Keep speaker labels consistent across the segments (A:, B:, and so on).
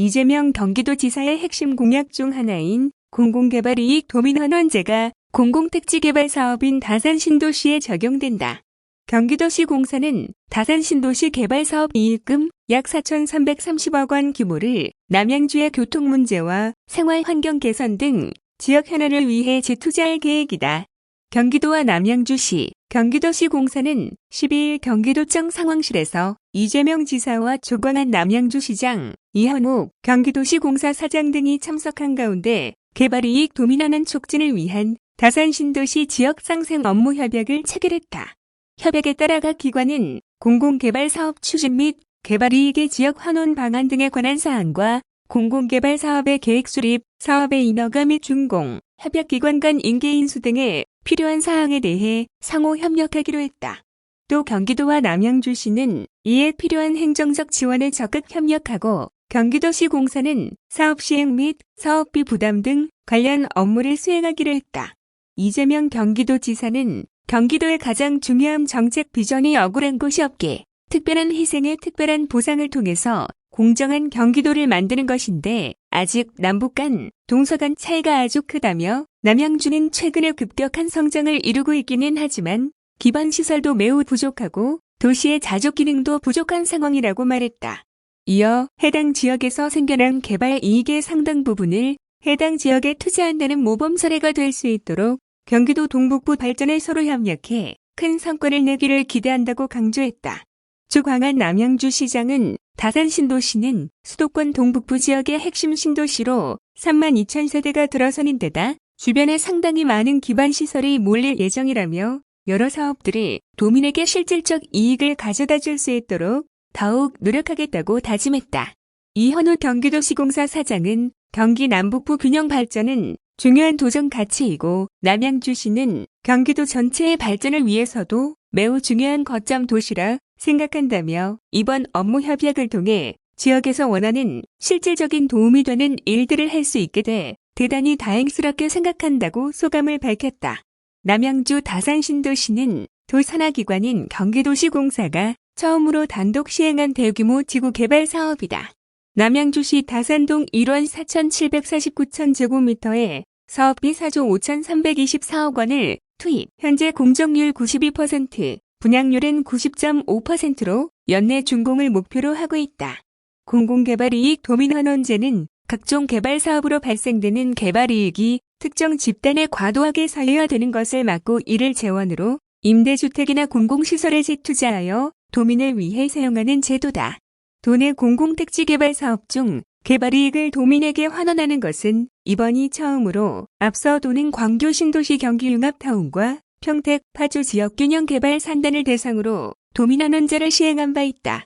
A: 이재명 경기도지사의 핵심 공약 중 하나인 공공개발이익 도민환원제가 공공택지개발 사업인 다산신도시에 적용된다. 경기도시공사는 다산신도시 개발사업 이익금 약 4,330억 원 규모를 남양주의 교통 문제와 생활환경 개선 등 지역 현안을 위해 재투자할 계획이다. 경기도와 남양주시, 경기도시공사는 12일 경기도청 상황실에서 이재명 지사와 조광한 남양주시장, 이현욱 경기도시공사 사장 등이 참석한 가운데 개발이익 도민환원 촉진을 위한 다산신도시 지역상생 업무 협약을 체결했다. 협약에 따라 각 기관은 공공개발사업 추진 및 개발이익의 지역 환원 방안 등에 관한 사항과 공공개발 사업의 계획 수립, 사업의 인허가 및 준공, 협약기관 간 인계 인수 등의 필요한 사항에 대해 상호 협력하기로 했다. 또 경기도와 남양주시는 이에 필요한 행정적 지원에 적극 협력하고 경기도시공사는 사업 시행 및 사업비 부담 등 관련 업무를 수행하기로 했다. 이재명 경기도지사는 경기도의 가장 중요한 정책 비전이 억울한 곳이 없게 특별한 희생에 특별한 보상을 통해서 공정한 경기도를 만드는 것인데 아직 남북 간, 동서 간 차이가 아주 크다며 남양주는 최근에 급격한 성장을 이루고 있기는 하지만 기반시설도 매우 부족하고 도시의 자족 기능도 부족한 상황이라고 말했다. 이어 해당 지역에서 생겨난 개발 이익의 상당 부분을 해당 지역에 투자한다는 모범 사례가 될 수 있도록 경기도 동북부 발전에 서로 협력해 큰 성과를 내기를 기대한다고 강조했다. 조광한 남양주시장은 다산신도시는 수도권 동북부 지역의 핵심 신도시로 32,000세대가 들어서는 데다 주변에 상당히 많은 기반시설이 몰릴 예정이라며 여러 사업들이 도민에게 실질적 이익을 가져다 줄 수 있도록 더욱 노력하겠다고 다짐했다. 이현우 경기도시공사 사장은 경기 남북부 균형 발전은 중요한 도전 가치이고 남양주시는 경기도 전체의 발전을 위해서도 매우 중요한 거점 도시라 생각한다며 이번 업무 협약을 통해 지역에서 원하는 실질적인 도움이 되는 일들을 할 수 있게 돼 대단히 다행스럽게 생각한다고 소감을 밝혔다. 남양주 다산신도시는 도산하기관인 경기도시공사가 처음으로 단독 시행한 대규모 지구 개발 사업이다. 남양주시 다산동 1원 4,749,000제곱미터에 사업비 4조 5,324억 원을 투입, 현재 공정률 92%, 분양률은 90.5%로 연내 준공을 목표로 하고 있다. 공공개발이익 도민환원제는 각종 개발 사업으로 발생되는 개발이익이 특정 집단에 과도하게 사유화되는 것을 막고 이를 재원으로 임대주택이나 공공시설에 재투자하여 도민을 위해 사용하는 제도다. 도내 공공택지개발 사업 중 개발이익을 도민에게 환원하는 것은 이번이 처음으로 앞서 도는 광교 신도시 경기융합타운과 평택, 파주 지역균형개발 산단을 대상으로 도민환원제를 시행한 바 있다.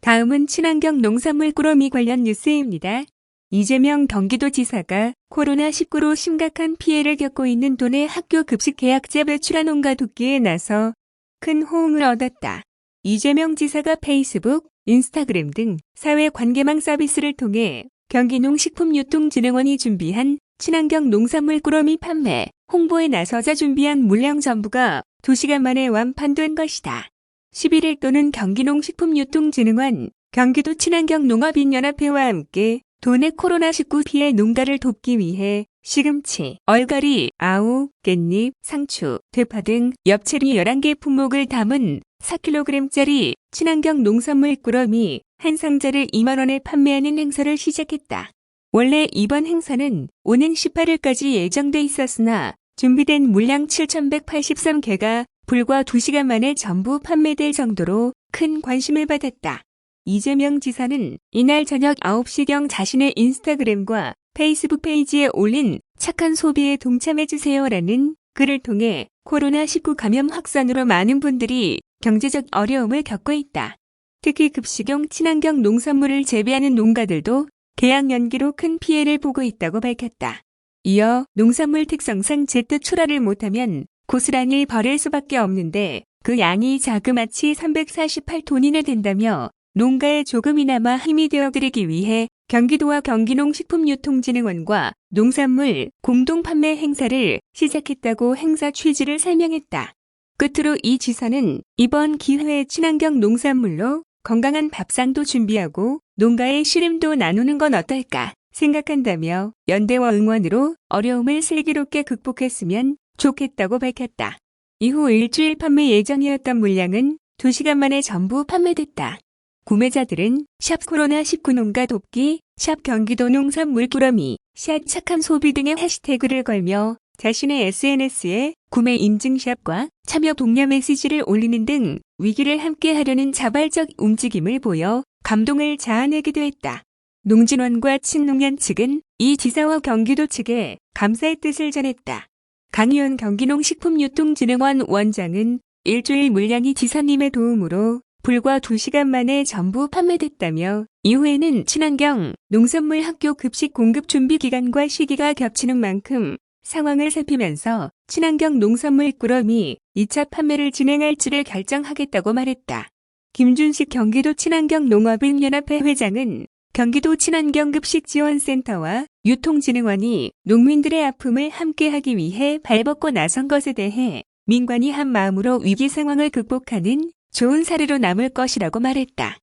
A: 다음은 친환경 농산물 꾸러미 관련 뉴스입니다. 이재명 경기도지사가 코로나19로 심각한 피해를 겪고 있는 도내 학교 급식 계약제 배출한 농가 돕기에 나서 큰 호응을 얻었다. 이재명 지사가 페이스북, 인스타그램 등 사회관계망 서비스를 통해 경기농식품유통진흥원이 준비한 친환경 농산물 꾸러미 판매, 홍보에 나서자 준비한 물량 전부가 2시간 만에 완판된 것이다. 11일 또는 경기농식품유통진흥원, 경기도 친환경 농업인연합회와 함께 도내 코로나19 피해 농가를 돕기 위해 시금치, 얼갈이, 아욱, 깻잎, 상추, 대파 등 엽채리 11개 품목을 담은 4kg짜리 친환경 농산물 꾸러미 한 상자를 2만 원에 판매하는 행사를 시작했다. 원래 이번 행사는 오는 18일까지 예정돼 있었으나 준비된 물량 7,183개가 불과 2시간 만에 전부 판매될 정도로 큰 관심을 받았다. 이재명 지사는 이날 저녁 9시경 자신의 인스타그램과 페이스북 페이지에 올린 착한 소비에 동참해주세요라는 글을 통해 코로나19 감염 확산으로 많은 분들이 경제적 어려움을 겪고 있다. 특히 급식용 친환경 농산물을 재배하는 농가들도 계약 연기로 큰 피해를 보고 있다고 밝혔다. 이어 농산물 특성상 제때 출하를 못하면 고스란히 버릴 수밖에 없는데 그 양이 자그마치 348톤이나 된다며 농가에 조금이나마 힘이 되어드리기 위해 경기도와 경기농식품유통진흥원과 농산물 공동판매 행사를 시작했다고 행사 취지를 설명했다. 끝으로 이 지사는 이번 기회에 친환경 농산물로 건강한 밥상도 준비하고 농가의 씨름도 나누는 건 어떨까 생각한다며 연대와 응원으로 어려움을 슬기롭게 극복했으면 좋겠다고 밝혔다. 이후 일주일 판매 예정이었던 물량은 2시간 만에 전부 판매됐다. 구매자들은 샵 코로나19 농가 돕기, 샵 경기도 농산물 꾸러미, 샵 착한 소비 등의 해시태그를 걸며 자신의 SNS에 구매 인증샷과 참여 독려 메시지를 올리는 등 위기를 함께하려는 자발적 움직임을 보여 감동을 자아내기도 했다. 농진원과 친농련 측은 이 지사와 경기도 측에 감사의 뜻을 전했다. 강희원 경기농식품유통진흥원 원장은 일주일 물량이 지사님의 도움으로 불과 2시간 만에 전부 판매됐다며 이후에는 친환경 농산물 학교 급식 공급 준비 기간과 시기가 겹치는 만큼 상황을 살피면서 친환경 농산물 꾸러미 2차 판매를 진행할지를 결정하겠다고 말했다. 김준식 경기도 친환경 농업인연합회 회장은 경기도 친환경 급식 지원센터와 유통진흥원이 농민들의 아픔을 함께하기 위해 발벗고 나선 것에 대해 민관이 한 마음으로 위기 상황을 극복하는 좋은 사례로 남을 것이라고 말했다.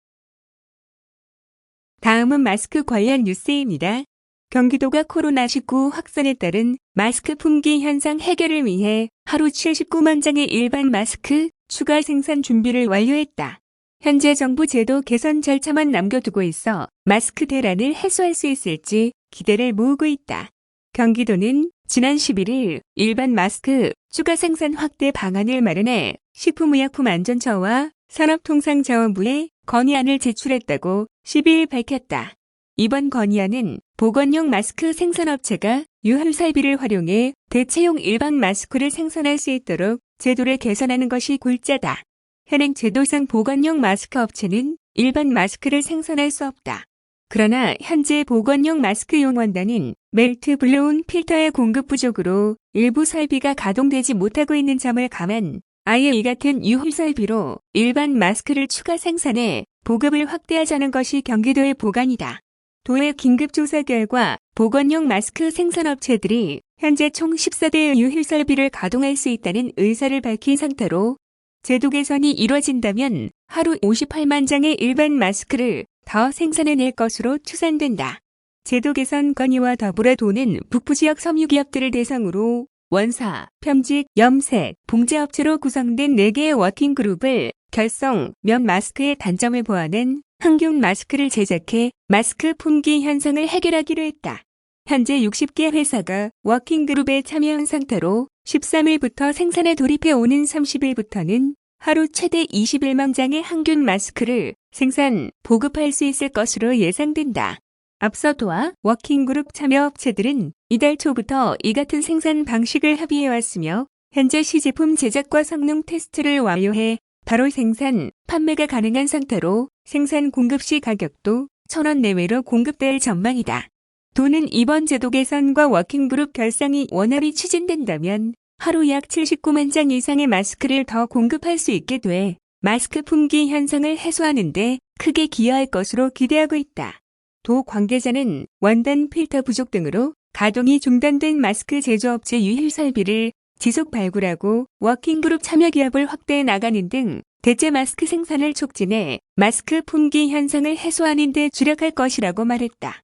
A: 다음은 마스크 관련 뉴스입니다. 경기도가 코로나19 확산에 따른 마스크 품귀 현상 해결을 위해 하루 79만 장의 일반 마스크 추가 생산 준비를 완료했다. 현재 정부 제도 개선 절차만 남겨두고 있어 마스크 대란을 해소할 수 있을지 기대를 모으고 있다. 경기도는 지난 11일 일반 마스크 추가 생산 확대 방안을 마련해 식품의약품안전처와 산업통상자원부에 건의안을 제출했다고 12일 밝혔다. 이번 건의안은 보건용 마스크 생산업체가 유효설비를 활용해 대체용 일반 마스크를 생산할 수 있도록 제도를 개선하는 것이 골자다. 현행 제도상 보건용 마스크 업체는 일반 마스크를 생산할 수 없다. 그러나 현재 보건용 마스크 용원단은 멜트 블로운 필터의 공급 부족으로 일부 설비가 가동되지 못하고 있는 점을 감안 아예 이 같은 유효설비로 일반 마스크를 추가 생산해 보급을 확대하자는 것이 경기도의 보관이다. 도의 긴급조사 결과 보건용 마스크 생산업체들이 현재 총 14대의 유효설비를 가동할 수 있다는 의사를 밝힌 상태로 제도 개선이 이뤄진다면 하루 58만 장의 일반 마스크를 더 생산해낼 것으로 추산된다. 제도 개선 건의와 더불어 도는 북부지역 섬유기업들을 대상으로 원사, 편직, 염색, 봉제업체로 구성된 4개의 워킹그룹을 결성, 면 마스크의 단점을 보완한 항균 마스크를 제작해 마스크 품귀 현상을 해결하기로 했다. 현재 60개 회사가 워킹그룹에 참여한 상태로 13일부터 생산에 돌입해 오는 30일부터는 하루 최대 21만 장의 항균 마스크를 생산, 보급할 수 있을 것으로 예상된다. 앞서 도와 워킹그룹 참여업체들은 이달 초부터 이 같은 생산 방식을 합의해왔으며 현재 시제품 제작과 성능 테스트를 완료해 바로 생산, 판매가 가능한 상태로 생산 공급 시 가격도 1,000원 내외로 공급될 전망이다. 도는 이번 제도 개선과 워킹그룹 결성이 원활히 추진된다면 하루 약 79만 장 이상의 마스크를 더 공급할 수 있게 돼 마스크 품귀 현상을 해소하는 데 크게 기여할 것으로 기대하고 있다. 도 관계자는 원단 필터 부족 등으로 가동이 중단된 마스크 제조업체 유효설비를 지속 발굴하고 워킹그룹 참여 기업을 확대해 나가는 등 대체 마스크 생산을 촉진해 마스크 품귀 현상을 해소하는 데 주력할 것이라고 말했다.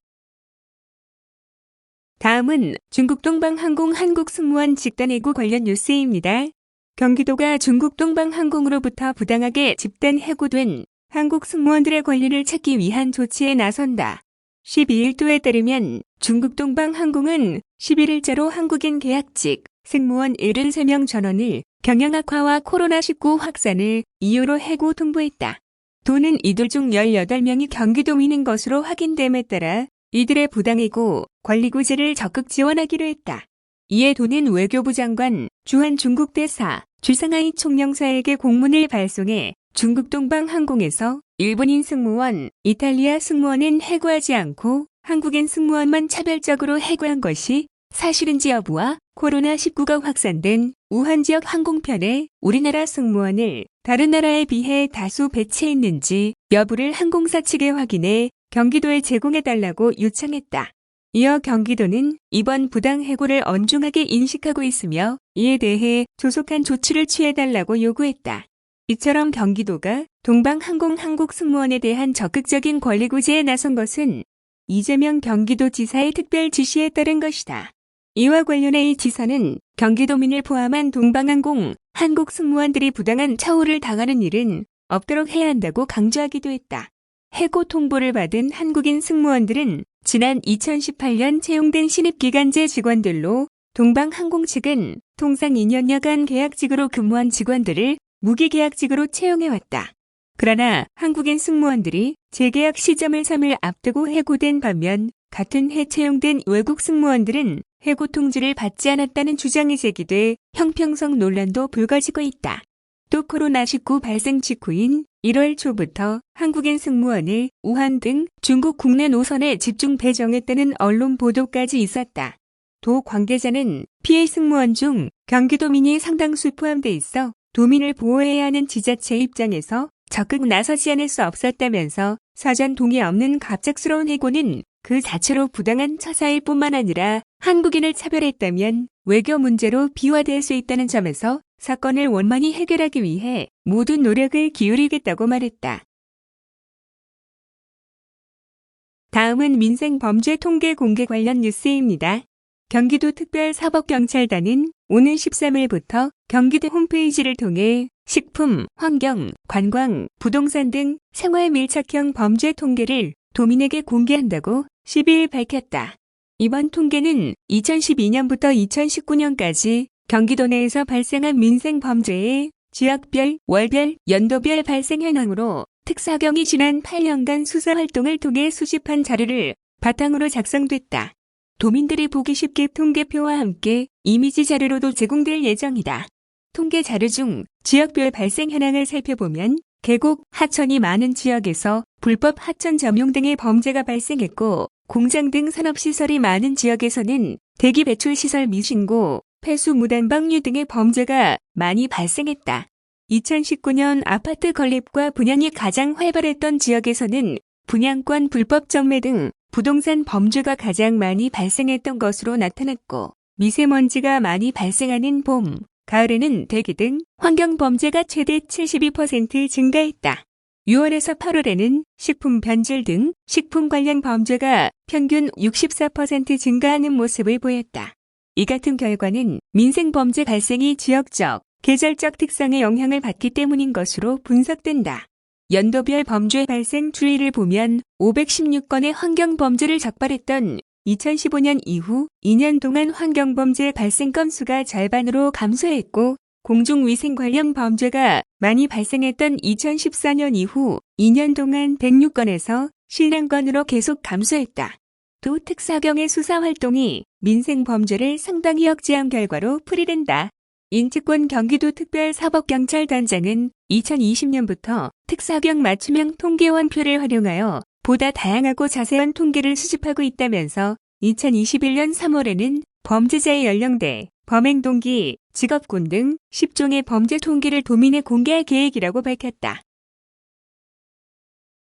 A: 다음은 중국 동방항공 한국 승무원 집단 해고 관련 뉴스입니다. 경기도가 중국 동방항공으로부터 부당하게 집단 해고된 한국 승무원들의 권리를 찾기 위한 조치에 나선다. 12일도에 따르면 중국 동방항공은 11일자로 한국인 계약직 승무원 73명 전원을 경영 악화와 코로나19 확산을 이유로 해고 통보했다. 도는 이들 중 18명이 경기도민인 것으로 확인됨에 따라 이들의 부당해고, 권리구제를 적극 지원하기로 했다. 이에 도는 외교부 장관, 주한 중국 대사, 주상하이 총영사에게 공문을 발송해 중국 동방항공에서 일본인 승무원, 이탈리아 승무원은 해고하지 않고 한국인 승무원만 차별적으로 해고한 것이 사실인지 여부와 코로나19가 확산된 우한 지역 항공편에 우리나라 승무원을 다른 나라에 비해 다수 배치했는지 여부를 항공사 측에 확인해 경기도에 제공해달라고 요청했다. 이어 경기도는 이번 부당 해고를 엄중하게 인식하고 있으며 이에 대해 조속한 조치를 취해달라고 요구했다. 이처럼 경기도가 동방항공 한국 승무원에 대한 적극적인 권리구제에 나선 것은 이재명 경기도지사의 특별 지시에 따른 것이다. 이와 관련해 이 지사는 경기도민을 포함한 동방항공 한국 승무원들이 부당한 처우를 당하는 일은 없도록 해야 한다고 강조하기도 했다. 해고 통보를 받은 한국인 승무원들은 지난 2018년 채용된 신입기간제 직원들로 동방항공 측은 통상 2년여간 계약직으로 근무한 직원들을 무기계약직으로 채용해왔다. 그러나 한국인 승무원들이 재계약 시점을 3일 앞두고 해고된 반면 같은 해 채용된 외국 승무원들은 해고 통지를 받지 않았다는 주장이 제기돼 형평성 논란도 불거지고 있다. 또 코로나19 발생 직후인 1월 초부터 한국인 승무원을 우한 등 중국 국내 노선에 집중 배정했다는 언론 보도까지 있었다. 도 관계자는 피해 승무원 중 경기도민이 상당수 포함돼 있어 도민을 보호해야 하는 지자체 입장에서 적극 나서지 않을 수 없었다면서 사전 동의 없는 갑작스러운 해고는 그 자체로 부당한 처사일 뿐만 아니라 한국인을 차별했다면 외교 문제로 비화될 수 있다는 점에서 사건을 원만히 해결하기 위해 모든 노력을 기울이겠다고 말했다. 다음은 민생범죄 통계 공개 관련 뉴스입니다. 경기도 특별사법경찰단은 오는 13일부터 경기도 홈페이지를 통해 식품, 환경, 관광, 부동산 등 생활 밀착형 범죄 통계를 도민에게 공개한다고 12일 밝혔다. 이번 통계는 2012년부터 2019년까지 경기도 내에서 발생한 민생범죄의 지역별, 월별, 연도별 발생 현황으로 특사경이 지난 8년간 수사활동을 통해 수집한 자료를 바탕으로 작성됐다. 도민들이 보기 쉽게 통계표와 함께 이미지 자료로도 제공될 예정이다. 통계 자료 중 지역별 발생 현황을 살펴보면 계곡, 하천이 많은 지역에서 불법 하천 점용 등의 범죄가 발생했고 공장 등 산업시설이 많은 지역에서는 대기 배출 시설 미신고, 폐수 무단 방류 등의 범죄가 많이 발생했다. 2019년 아파트 건립과 분양이 가장 활발했던 지역에서는 분양권 불법 정매 등 부동산 범죄가 가장 많이 발생했던 것으로 나타났고 미세먼지가 많이 발생하는 봄, 가을에는 대기 등 환경범죄가 최대 72% 증가했다. 6월에서 8월에는 식품 변질 등 식품 관련 범죄가 평균 64% 증가하는 모습을 보였다. 이 같은 결과는 민생범죄 발생이 지역적, 계절적 특성의 영향을 받기 때문인 것으로 분석된다. 연도별 범죄 발생 추이를 보면 516건의 환경범죄를 적발했던 2015년 이후 2년 동안 환경범죄 발생 건수가 절반으로 감소했고 공중위생 관련 범죄가 많이 발생했던 2014년 이후 2년 동안 106건에서 11건으로 계속 감소했다. 또 특사경의 수사활동이 민생범죄를 상당히 억제한 결과로 풀이된다. 인치권 경기도 특별사법경찰단장은 2020년부터 특사경 맞춤형 통계원표를 활용하여 보다 다양하고 자세한 통계를 수집하고 있다면서 2021년 3월에는 범죄자의 연령대, 범행 동기, 직업군 등 10종의 범죄 통계를 도민에 공개할 계획이라고 밝혔다.